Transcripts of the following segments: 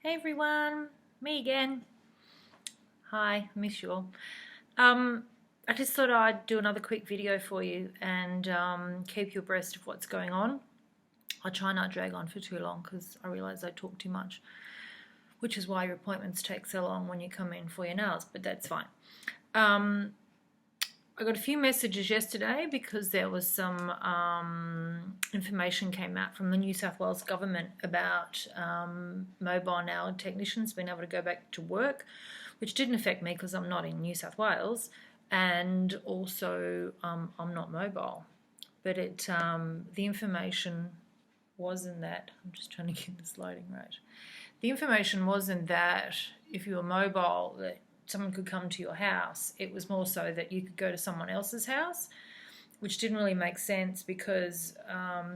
Hey everyone, me again. Hi, miss you all. I just thought I'd do another quick video for you and keep you abreast of what's going on. I'll try not to drag on for too long because I realise I talk too much, which is why your appointments take so long when you come in for your nails, but that's fine. I got a few messages yesterday because there was some information came out from the New South Wales government about mobile nail technicians being able to go back to work, which didn't affect me because I'm not in New South Wales, and also I'm not mobile. But the information wasn't that. I'm just trying to get this loading right. The information wasn't that if you were mobile that someone could come to your house. It was more so that you could go to someone else's house, which didn't really make sense because how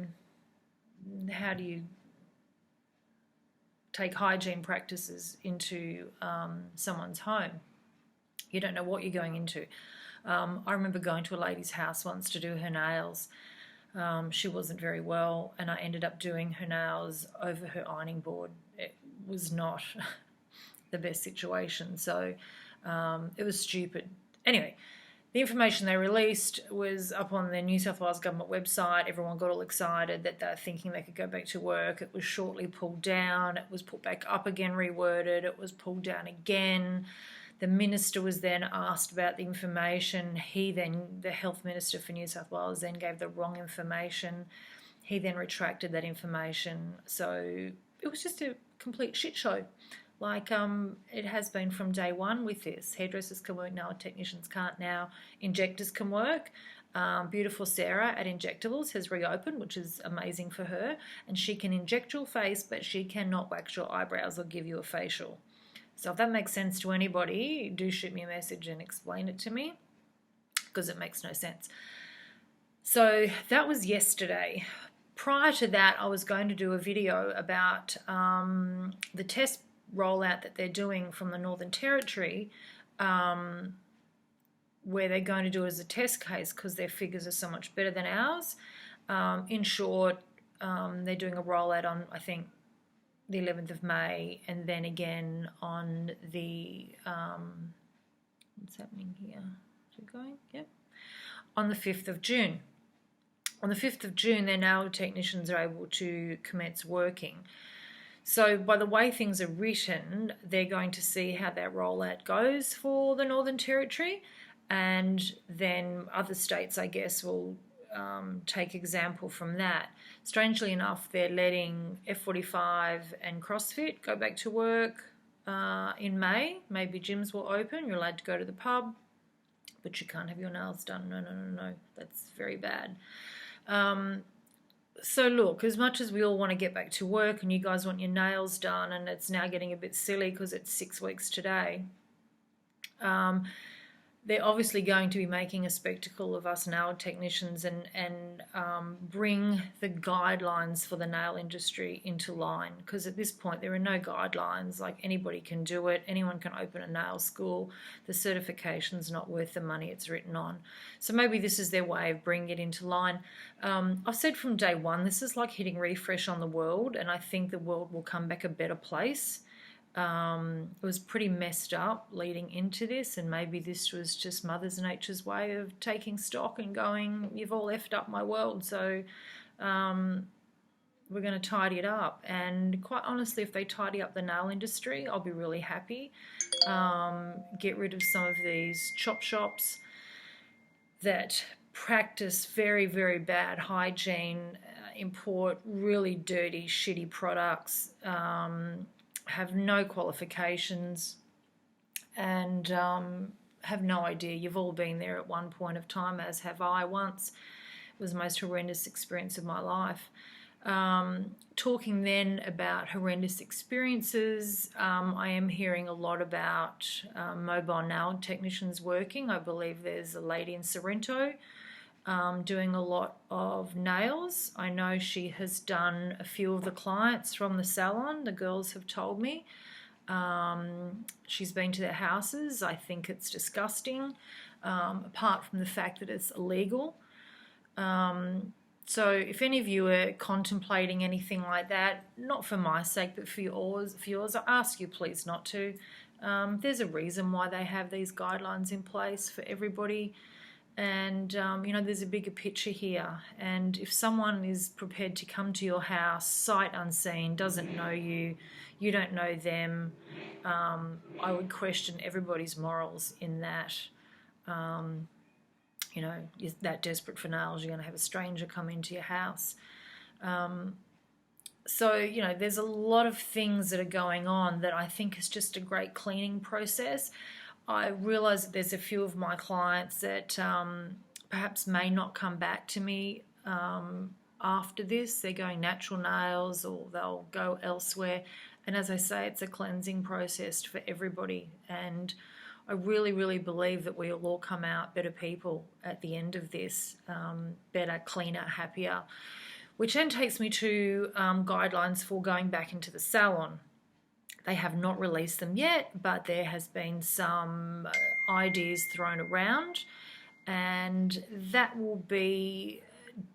do you take hygiene practices into someone's home? You don't know what you're going into. I remember going to a lady's house once to do her nails. She wasn't very well, and I ended up doing her nails over her ironing board. It was not the best situation, so it was stupid. Anyway, the information they released was up on the New South Wales government website. Everyone got all excited that they're thinking they could go back to work. It was shortly pulled down. It was put back up again, reworded. It was pulled down again. The minister was then asked about the information. The health minister for New South Wales, then gave the wrong information. He then retracted that information. So it was just a complete shit show. Like it has been from day one with this. Hairdressers can work now, technicians can't now. Injectors can work. Beautiful Sarah at Injectables has reopened, which is amazing for her. And she can inject your face, but she cannot wax your eyebrows or give you a facial. So if that makes sense to anybody, do shoot me a message and explain it to me, because it makes no sense. So that was yesterday. Prior to that, I was going to do a video about the test rollout that they're doing from the Northern Territory, where they're going to do it as a test case because their figures are so much better than ours. In short, they're doing a rollout on, I think, the 11th of May, and then again on the, what's happening here? Is it going? Yep. On the 5th of June. On the 5th of June, their nail technicians are able to commence working. So by the way things are written, they're going to see how that rollout goes for the Northern Territory, and then other states, I guess, will take example from that. Strangely enough, they're letting F45 and CrossFit go back to work in May. Maybe gyms will open. You're allowed to go to the pub, but you can't have your nails done. No. That's very bad. So look, as much as we all want to get back to work and you guys want your nails done, and it's now getting a bit silly because it's 6 weeks today, they're obviously going to be making a spectacle of us nail technicians and bring the guidelines for the nail industry into line, because at this point there are no guidelines. Like, anybody can do it. Anyone can open a nail school. The certification's not worth the money it's written on. So maybe this is their way of bringing it into line. I've said from day one, this is like hitting refresh on the world, and I think the world will come back a better place. It was pretty messed up leading into this, and maybe this was just Mother Nature's way of taking stock and going, you've all effed up my world, so we're going to tidy it up. And quite honestly, if they tidy up the nail industry, I'll be really happy. Get rid of some of these chop shops that practice very, very bad hygiene, import really dirty, shitty products, have no qualifications, and have no idea. You've all been there at one point of time, as have I once. It was the most horrendous experience of my life. Talking then about horrendous experiences, I am hearing a lot about mobile nail technicians working. I believe there's a lady in Sorrento doing a lot of nails. I know she has done a few of the clients from the salon, the girls have told me. She's been to their houses. I think it's disgusting, apart from the fact that it's illegal. So if any of you are contemplating anything like that, not for my sake, but for yours, I ask you please not to. There's a reason why they have these guidelines in place for everybody. And, there's a bigger picture here. And if someone is prepared to come to your house, sight unseen, doesn't know you, you don't know them, I would question everybody's morals in that. You're that desperate for nails, you're going to have a stranger come into your house. So, there's a lot of things that are going on that I think is just a great cleaning process. I realise that there's a few of my clients that perhaps may not come back to me after this. They're going natural nails or they'll go elsewhere. And as I say, it's a cleansing process for everybody. And I really, really believe that we'll all come out better people at the end of this, better, cleaner, happier. Which then takes me to guidelines for going back into the salon. They have not released them yet, but there has been some ideas thrown around, and that will be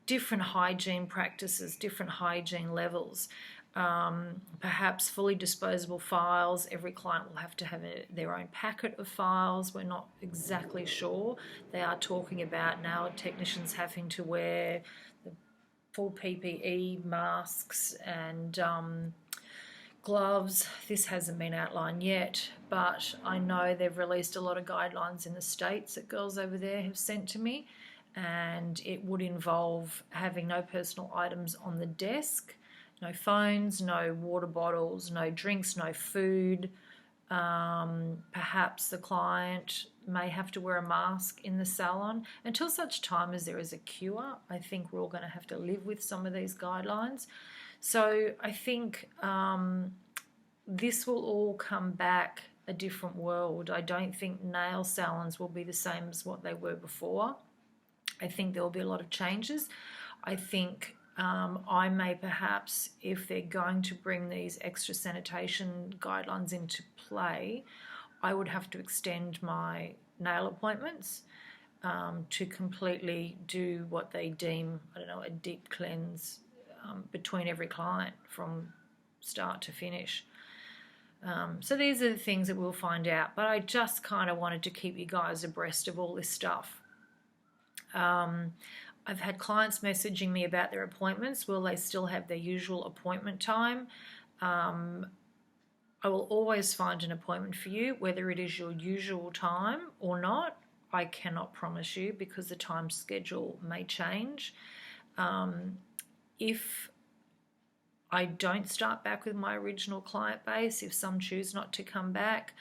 different hygiene practices, different hygiene levels. Perhaps fully disposable files. Every client will have to have their own packet of files. We're not exactly sure. They are talking about now technicians having to wear the full PPE, masks and gloves. This hasn't been outlined yet, but I know they've released a lot of guidelines in the States that girls over there have sent to me, and it would involve having no personal items on the desk, no phones, no water bottles, no drinks, no food. Perhaps the client may have to wear a mask in the salon until such time as there is a cure. I think we're all going to have to live with some of these guidelines. So I think this will all come back a different world. I don't think nail salons will be the same as what they were before. I think there will be a lot of changes. I think I may perhaps, if they're going to bring these extra sanitation guidelines into play, I would have to extend my nail appointments to completely do what they deem, a deep cleanse between every client from start to finish. So these are the things that we'll find out, but I just kind of wanted to keep you guys abreast of all this stuff. I've had clients messaging me about their appointments. Will they still have their usual appointment time? I will always find an appointment for you, whether it is your usual time or not. I cannot promise you because the time schedule may change. If I don't start back with my original client base, if some choose not to come back,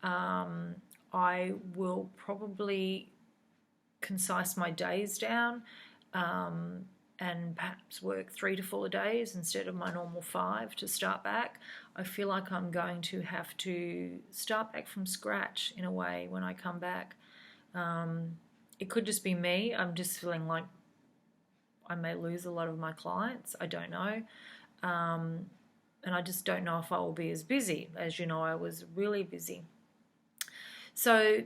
I will probably concise my days down and perhaps work 3 to 4 days instead of my normal 5 to start back. I feel like I'm going to have to start back from scratch in a way when I come back. It could just be me. I'm just feeling like I may lose a lot of my clients. I don't know. And I just don't know if I will be as busy. As you know, I was really busy. So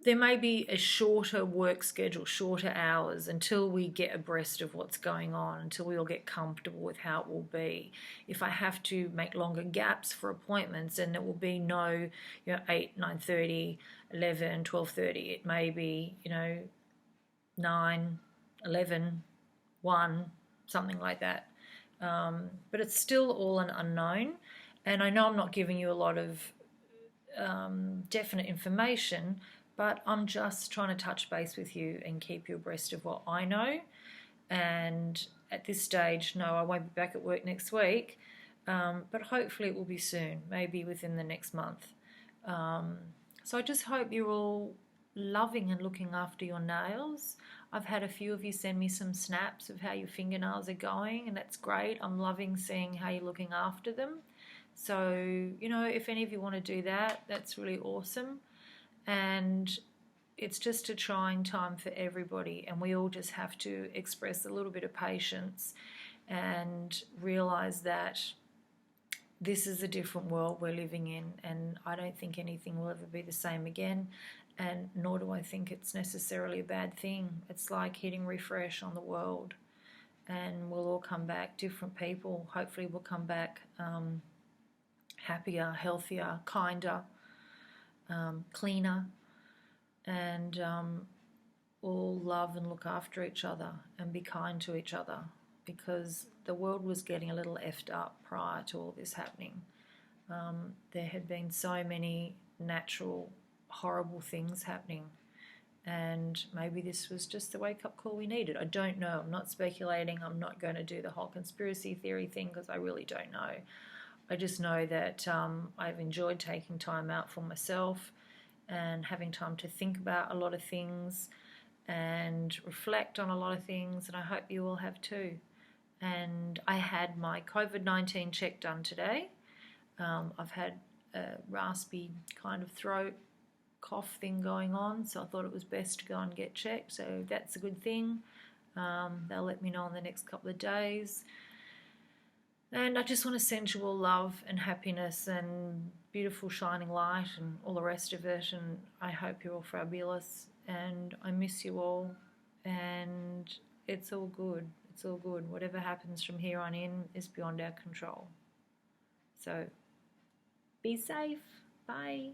there may be a shorter work schedule, shorter hours until we get abreast of what's going on, until we all get comfortable with how it will be. If I have to make longer gaps for appointments, then it will be 8, 9:30, 11, 12:30. It may be, 9, 11, 1, something like that. But it's still all an unknown. And I know I'm not giving you a lot of definite information, but I'm just trying to touch base with you and keep you abreast of what I know. And at this stage, no, I won't be back at work next week, but hopefully it will be soon, maybe within the next month. So I just hope you're all loving and looking after your nails. I've had a few of you send me some snaps of how your fingernails are going, and that's great. I'm loving seeing how you're looking after them. So, if any of you want to do that, that's really awesome. And it's just a trying time for everybody, and we all just have to express a little bit of patience and realize that this is a different world we're living in, and I don't think anything will ever be the same again, and nor do I think it's necessarily a bad thing. It's like hitting refresh on the world. and we'll all come back different people. Hopefully we'll come back happier, healthier, kinder, cleaner, and all love and look after each other and be kind to each other, because the world was getting a little effed up prior to all this happening. There had been so many natural, horrible things happening, and maybe this was just the wake-up call we needed. I don't know. I'm not speculating. I'm not going to do the whole conspiracy theory thing because I really don't know. I just know that I've enjoyed taking time out for myself and having time to think about a lot of things and reflect on a lot of things, and I hope you all have too. And I had my COVID-19 check done today. I've had a raspy kind of throat cough thing going on, so I thought it was best to go and get checked, so that's a good thing. They'll let me know in the next couple of days. And I just want to send you all love and happiness and beautiful shining light and all the rest of it, and I hope you're all fabulous, and I miss you all, and it's all good. It's all good. Whatever happens from here on in is beyond our control. So be safe. Bye.